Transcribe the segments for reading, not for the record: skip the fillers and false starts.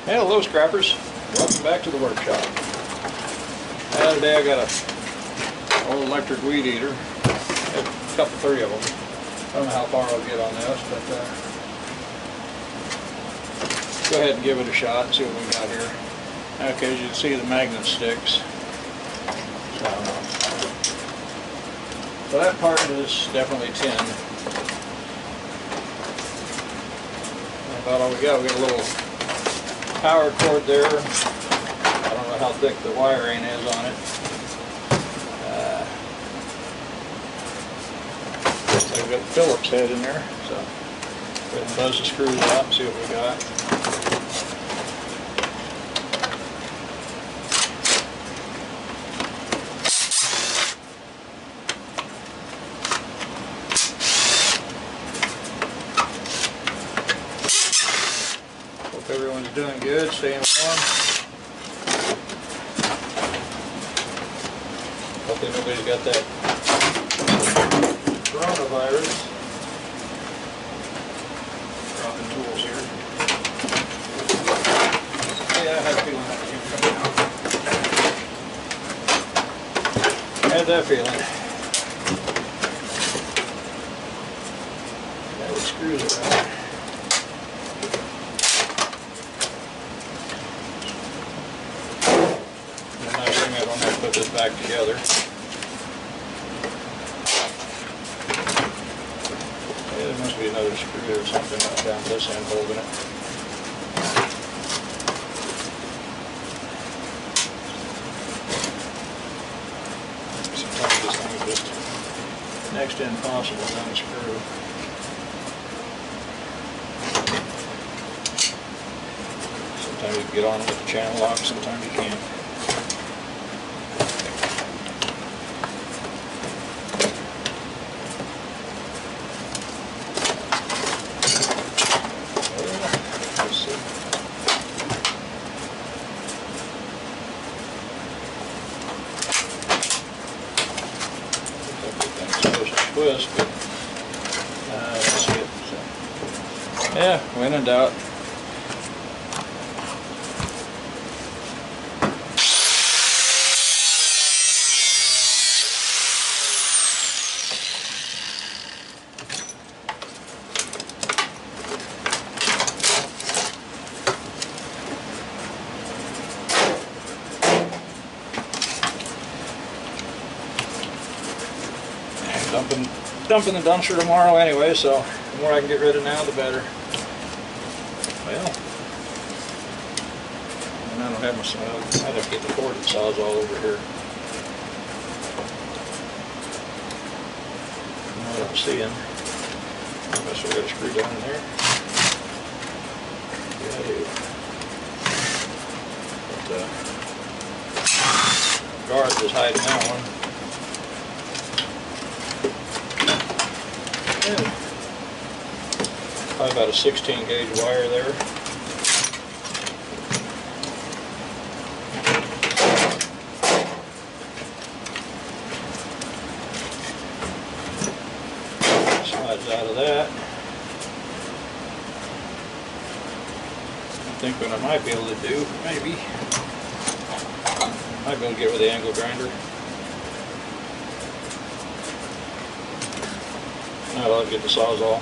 Hello scrappers, welcome back to the workshop. Today I got a old electric weed eater, a couple, three of them. I don't know how far I'll get on this, but go ahead and give it a shot and see what we got here. Okay, as you can see the magnet sticks. So that part is definitely tin. About all we got a little power cord there. I don't know how thick the wiring is on it. So we've got the Phillips head in there. So go ahead and buzz the screws out and see what we got. Hope everyone's doing good, staying warm. Hopefully nobody's got that coronavirus. Dropping tools here. Yeah, I had a feeling that was going to come out. I had that feeling. That would screws it out. The nice thing, I don't have to put this back together. Yeah, there must be another screw there or something down this end holding it. Sometimes this thing is just next to impossible to unscrew. Sometimes you can get on with the channel lock, sometimes you can't. Twist, but that's it. So, yeah, when in doubt. Dumping the dumpster tomorrow anyway, so the more I can get rid of now, the better. Well, and I don't have my saw. I'd have to get the cord and saws all over here. What I'm seeing. Unless we got a screw down in there. Yeah, I do. But guard is hiding that one. Probably about a 16 gauge wire there. Slides out of that. I think what I might be able to do, maybe, I might be able to get with the angle grinder. I'll get the sawzall.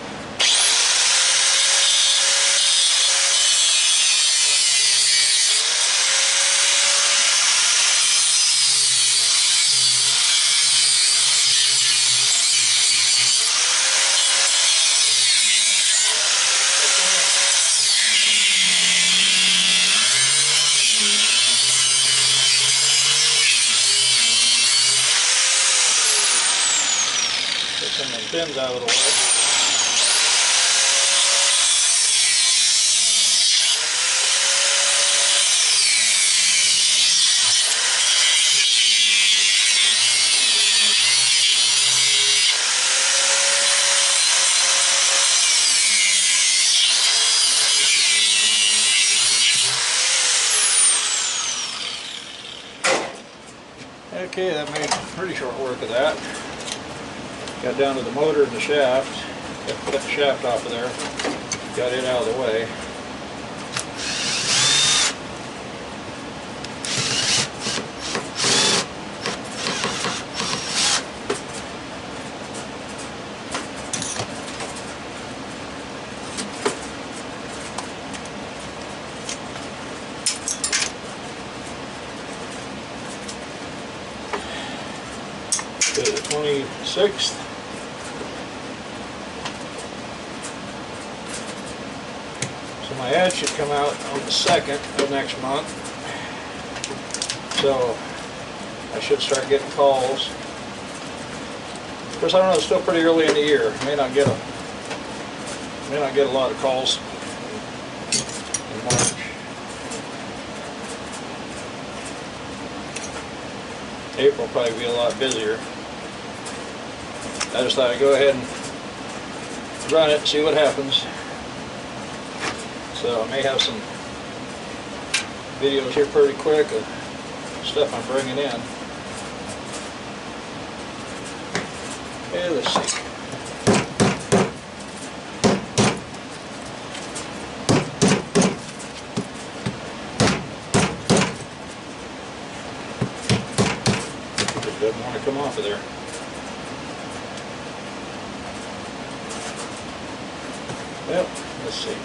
Get some of the pins out of the way. Okay, that made pretty short work of that. Got down to the motor and the shaft, got the shaft off of there, got it out of the way. 26th. So my ad should come out on the 2nd of next month. So I should start getting calls. Of course, I don't know, it's still pretty early in the year. May not get a lot of calls in March. April will probably be a lot busier. I just thought I'd go ahead and run it and see what happens. So I may have some videos here pretty quick of stuff I'm bringing in. Okay, let's see. It doesn't want to come off of there. Well, let's see.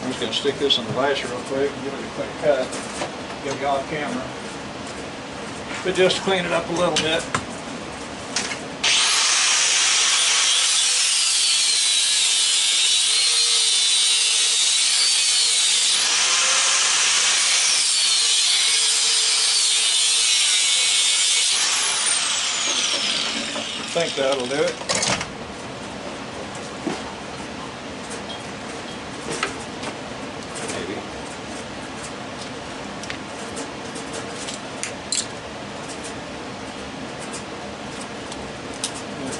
I'm just going to stick this in the visor real quick and give it a quick cut. Get it off camera. But just to clean it up a little bit. I think that'll do it. Maybe.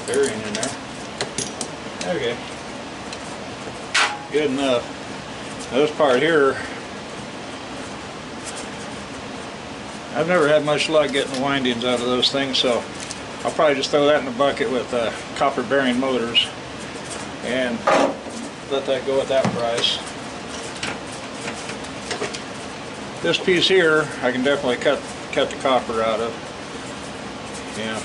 Bearing in there. Okay. Good enough. Now this part here, I've never had much luck getting the windings out of those things, so I'll probably just throw that in the bucket with copper bearing motors and let that go at that price. This piece here, I can definitely cut the copper out of. Yeah.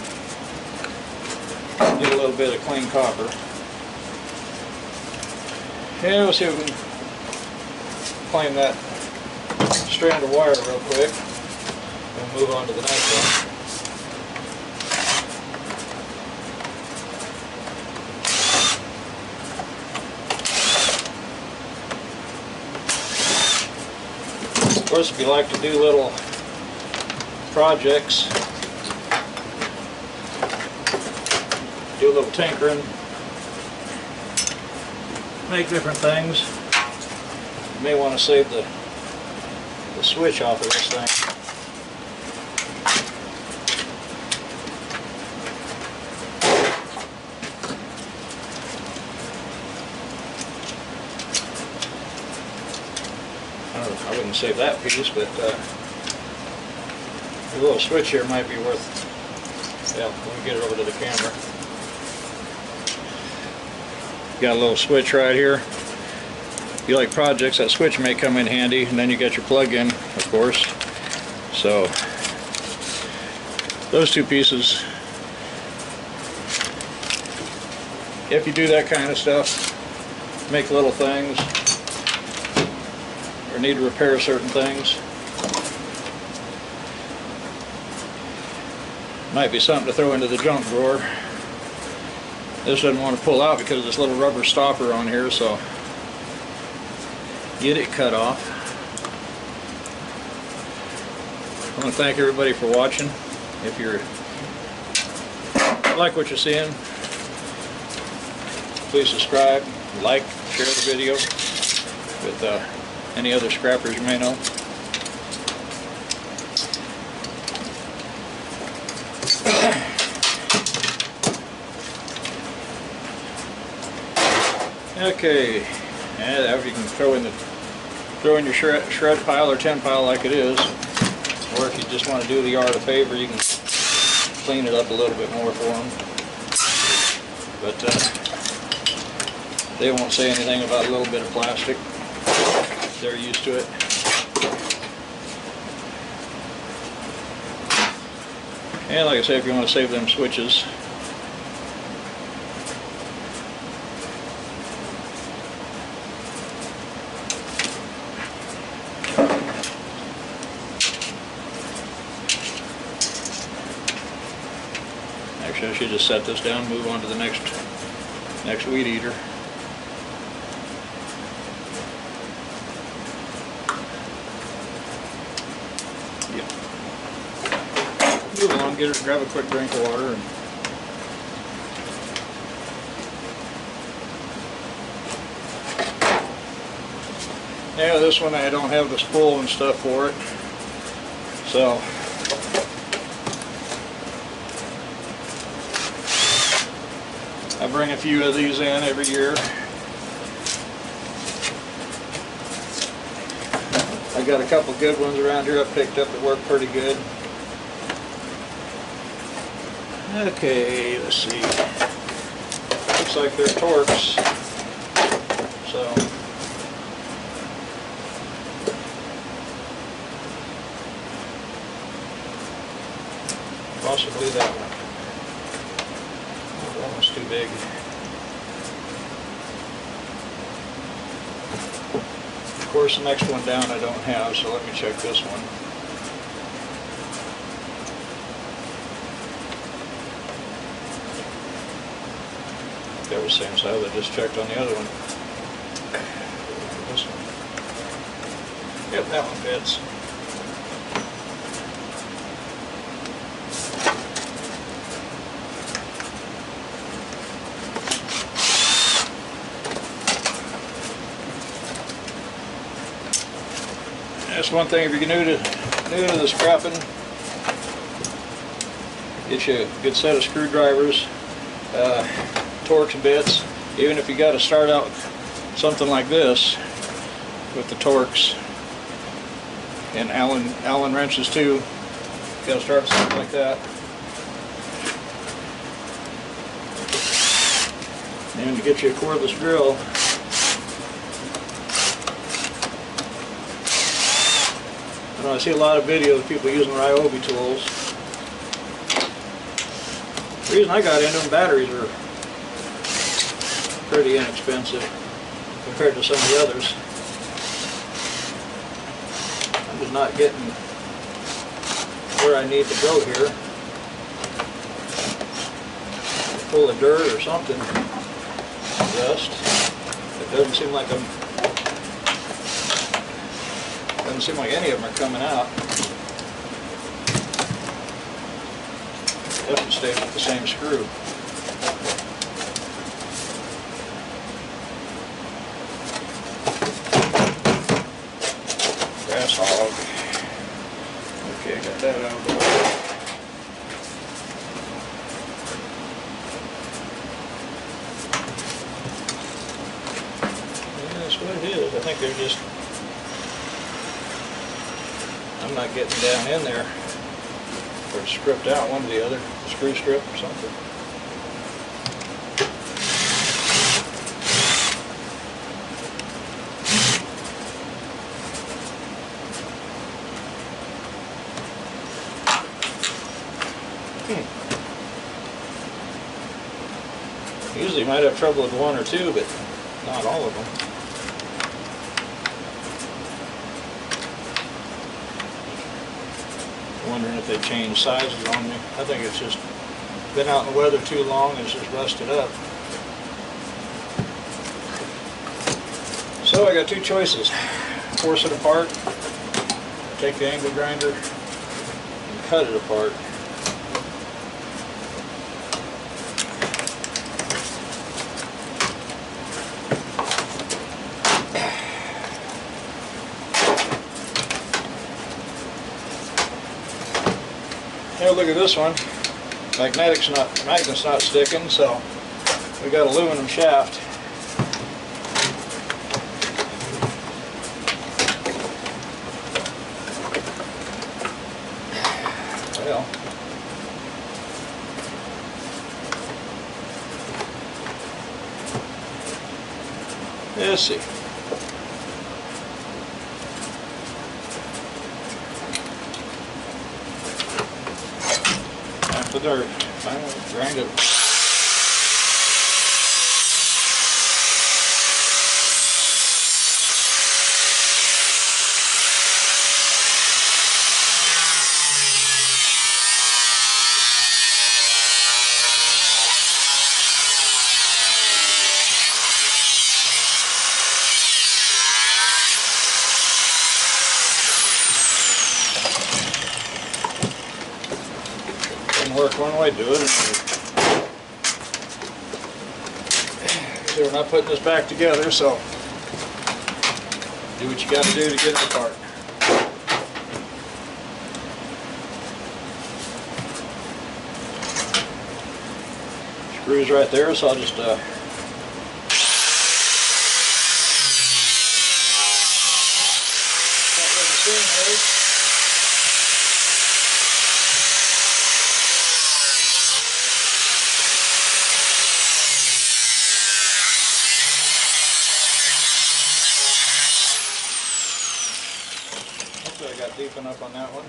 Get a little bit of clean copper. And we'll see if we can claim that strand of wire real quick and move on to the next one. Of course, if you like to do little projects, do a little tinkering, make different things, you may want to save the switch off of this thing. I wouldn't save that piece, but the little switch here might be worth, yeah, let me get it over to the camera. Got a little switch right here. If you like projects, that switch may come in handy, and then you get your plug-in, of course. So those two pieces, if you do that kind of stuff, make little things or need to repair certain things, might be something to throw into the junk drawer. This doesn't want to pull out because of this little rubber stopper on here, so get it cut off. I want to thank everybody for watching. If you like what you're seeing, please subscribe, like, share the video with any other scrappers you may know. Okay, and that you can throw in your shred pile or tin pile like it is, or if you just want to do the yard a favor, you can clean it up a little bit more for them. But they won't say anything about a little bit of plastic. They're used to it. And like I say, if you want to save them switches, I should just set this down and move on to the next weed eater. Yep. Move along, grab a quick drink of water. Yeah, this one I don't have the spool and stuff for it, so I bring a few of these in every year. I got a couple good ones around here I picked up that work pretty good. Okay, let's see. Looks like they're Torx, so possibly that one. Oh, that one's too big. Of course, the next one down I don't have, so let me check this one. That was the same size I just checked on the other one. This one. Yep, that one fits. That's one thing, if you're new to the scrapping, get you a good set of screwdrivers, Torx bits. Even if you got to start out with something like this with the Torx, and Allen wrenches too. You got to start with something like that. And to get you a cordless drill, I see a lot of videos of people using Ryobi tools. The reason I got into them, batteries are pretty inexpensive compared to some of the others. I'm just not getting where I need to go here. Full of dirt or something. Dust. It doesn't seem like doesn't seem like any of them are coming out. Definitely stays with the same screw. Grass hog. Okay, got that out of the way. Yeah, that's what it is. I think they're just, I'm not getting down in there, or stripped out one or the other, screw strip or something. Usually you might have trouble with one or two, but not all of them. Wondering if they changed sizes on me. I think it's just been out in the weather too long and it's just rusted up. So I got two choices. Force it apart, take the angle grinder and cut it apart. Now look at this one. Magnet's not sticking, so we got aluminum shaft. Well, let's see. The dirt. I grind it. work one way, do it another. So we're not putting this back together, so do what you got to do to get it apart. Screws right there, so I'll just hopefully I got deep enough on that one.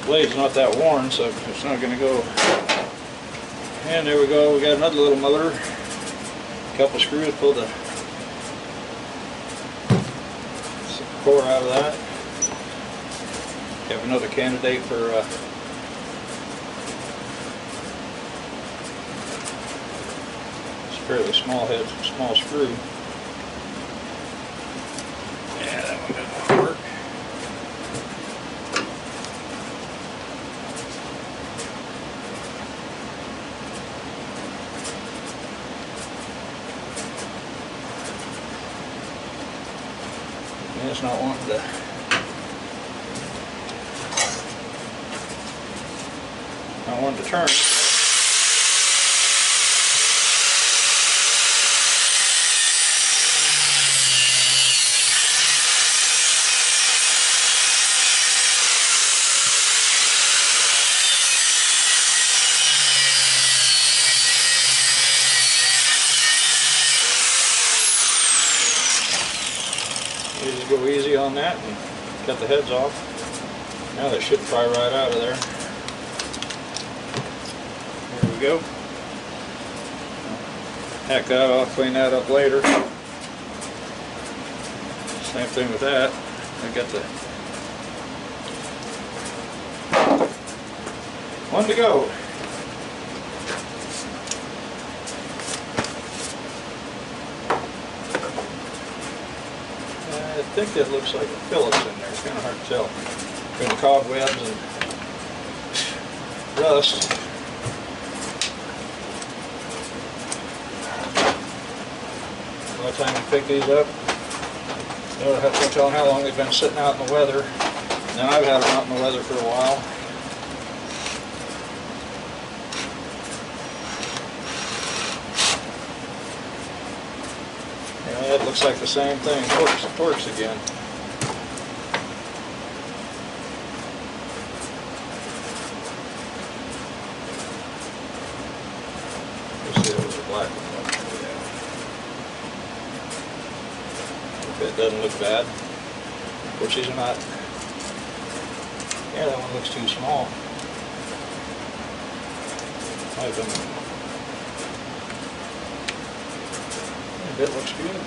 Blade's not that worn, so it's not going to go. And there we go, we got another little motor. A couple screws, pull the core out of that. Have another candidate for it's a fairly small head, small screw. Yeah, that one doesn't work. It's not wanting to. I wanted to turn. You just go easy on that and cut the heads off. Now they should fly right out of there. There we go. Heck that, I'll clean that up later. Same thing with that. I got the one to go. I think that looks like a Phillips in there. It's kind of hard to tell. Between the cobwebs and rust. By the time you pick these up, you'll have to tell them how long they've been sitting out in the weather. Now I've had them out in the weather for a while. Yeah, it looks like the same thing. Torques again. Let's see, it was a black one. It doesn't look bad. Of course, these are not. Yeah, that one looks too small. Might have been. Yeah, that looks good.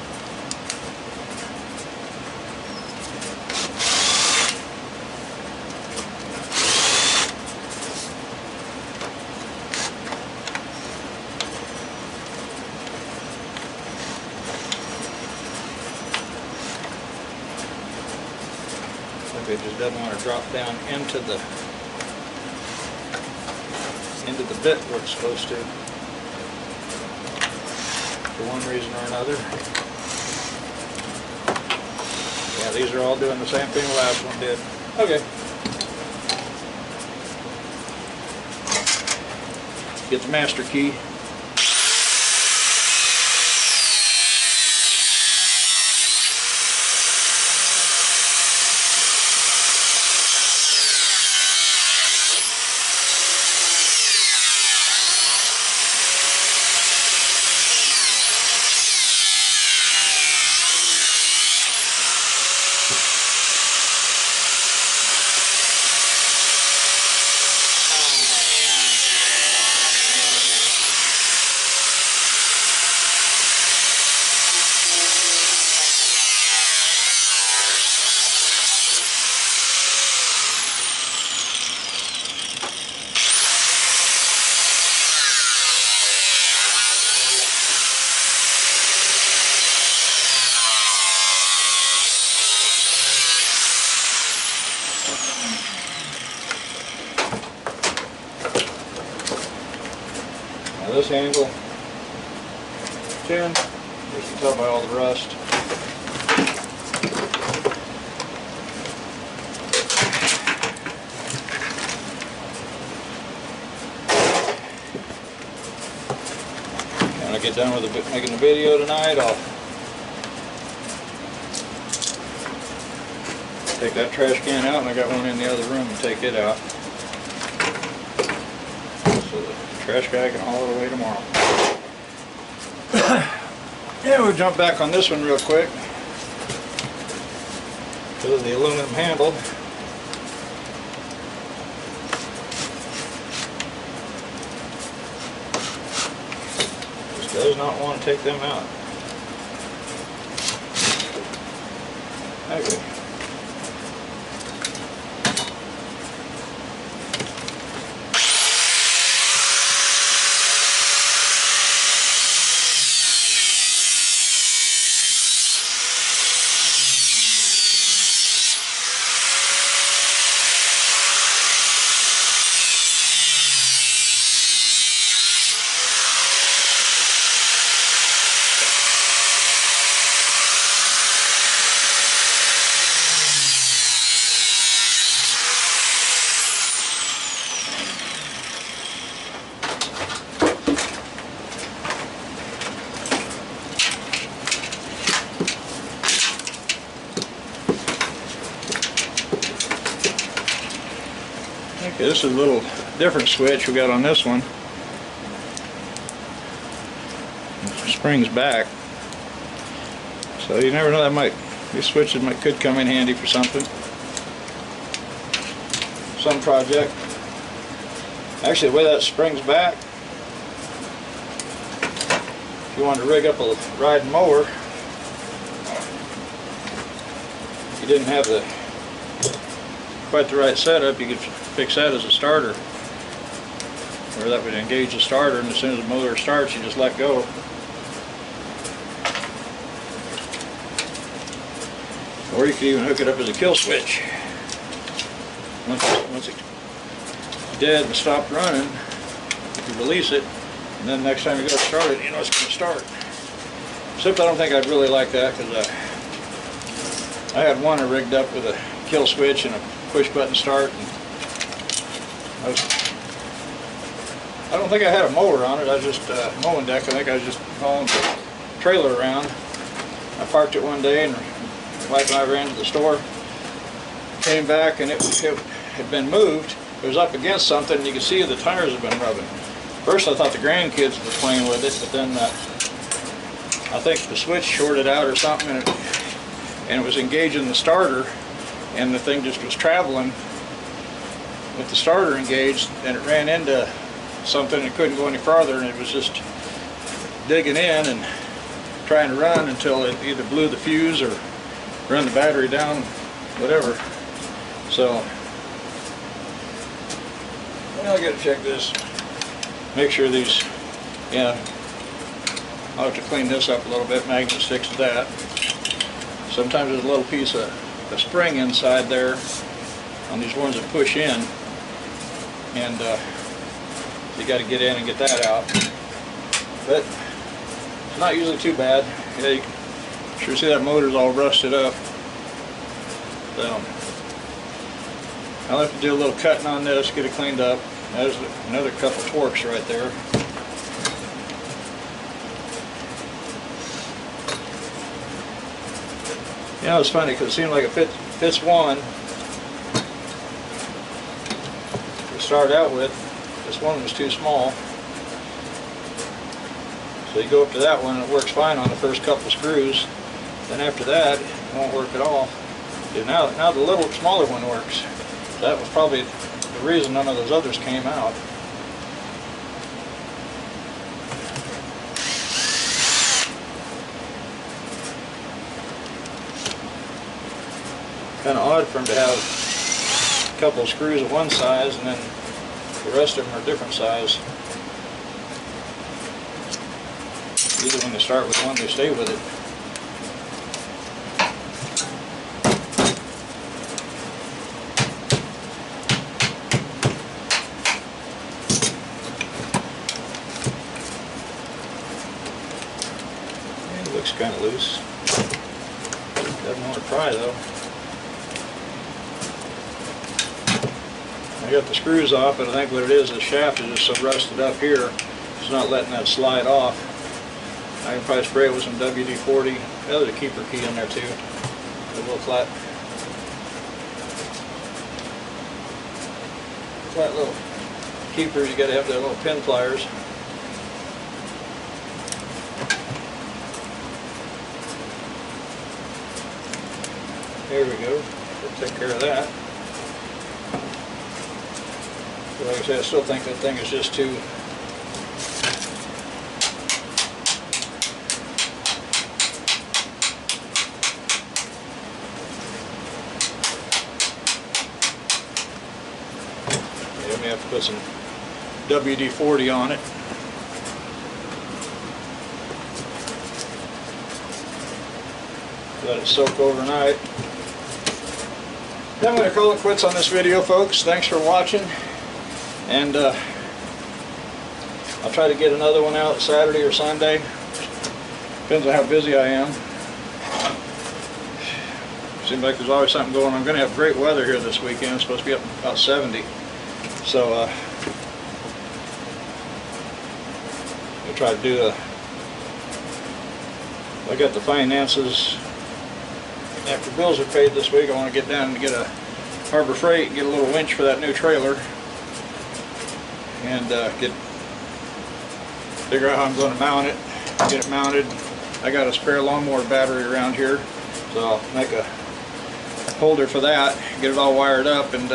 It just doesn't want to drop down into the bit where it's supposed to, for one reason or another. Yeah, these are all doing the same thing the last one did. Okay. Get the master key. Now this handle, tin, you can tell by all the rust. When I get done with making the video tonight, I'll take that trash can out, and I got one in the other room and take it out. So the trash guy can haul it away tomorrow. Yeah, we'll jump back on this one real quick. Because of the aluminum handle. Just does not want to take them out. Okay. Okay, this is a little different switch we got on this one. It springs back, so you never know, these switches could come in handy for something, some project. Actually, the way that springs back, if you wanted to rig up a riding mower, you didn't have quite the right setup, you could fix that as a starter, where that would engage the starter, and as soon as the motor starts, you just let go. Or you could even hook it up as a kill switch. Once it's dead and stopped running, you release it, and then next time you go to start it, you know it's going to start. Except I don't think I'd really like that, because I had one rigged up with a kill switch and a push button start, and I don't think I had a mower on it. I was just mowing deck. I think I was just hauling the trailer around. I parked it one day, and my wife and I ran to the store, came back, and it had been moved. It was up against something, and you could see the tires had been rubbing. First I thought the grandkids were playing with it, but then I think the switch shorted out or something, and it was engaging the starter, and the thing just was traveling with the starter engaged, and it ran into something and couldn't go any farther, and it was just digging in and trying to run until it either blew the fuse or run the battery down, whatever. So, well, I gotta check this, make sure these, yeah, I'll have to clean this up a little bit, magnet sticks to that. Sometimes there's a little piece of a spring inside there on these ones that push in, and you got to get in and get that out. But it's not usually too bad. Yeah, you can sure see that motor's all rusted up. So I'll have to do a little cutting on this, get it cleaned up. There's another couple torques right there. You know, it's funny because it seemed like it fits one to start out with. This one was too small. So you go up to that one and it works fine on the first couple screws. Then after that, it won't work at all. And now the little smaller one works. That was probably the reason none of those others came out. Kind of odd for them to have a couple of screws of one size and then the rest of them are different size. Usually when they start with one, they stay with it. kind of loose. Doesn't want to pry though. I got the screws off, but I think what it is, the shaft is just so rusted up here, it's not letting that slide off. I can probably spray it with some WD-40. There's a keeper key in there too. A little flat little keepers. You got to have the little pin pliers. There we go. We'll take care of that. But like I said, I still think that thing is just too we have to put some WD-40 on it. Let it soak overnight. Then I'm going to call it quits on this video, folks. Thanks for watching, and I'll try to get another one out Saturday or Sunday. Depends on how busy I am. Seems like there's always something going on. I'm going to have great weather here this weekend. It's supposed to be up about 70. So I'll try to do I got the finances. After bills are paid this week, I want to get down and get a Harbor Freight and get a little winch for that new trailer, and figure out how I'm going to mount it, get it mounted. I got a spare lawnmower battery around here, so I'll make a holder for that, get it all wired up, and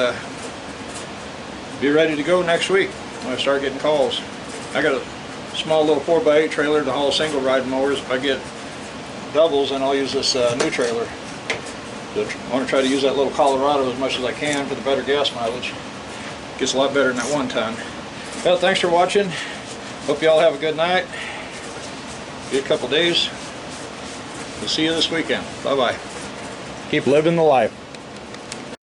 be ready to go next week when I start getting calls. I got a small little 4x8 trailer to haul single ride mowers. If I get doubles, then I'll use this new trailer. I want to try to use that little Colorado as much as I can for the better gas mileage. Gets a lot better than that 1 ton. Well, thanks for watching. Hope you all have a good night. Be a couple days. We'll see you this weekend. Bye-bye. Keep living the life.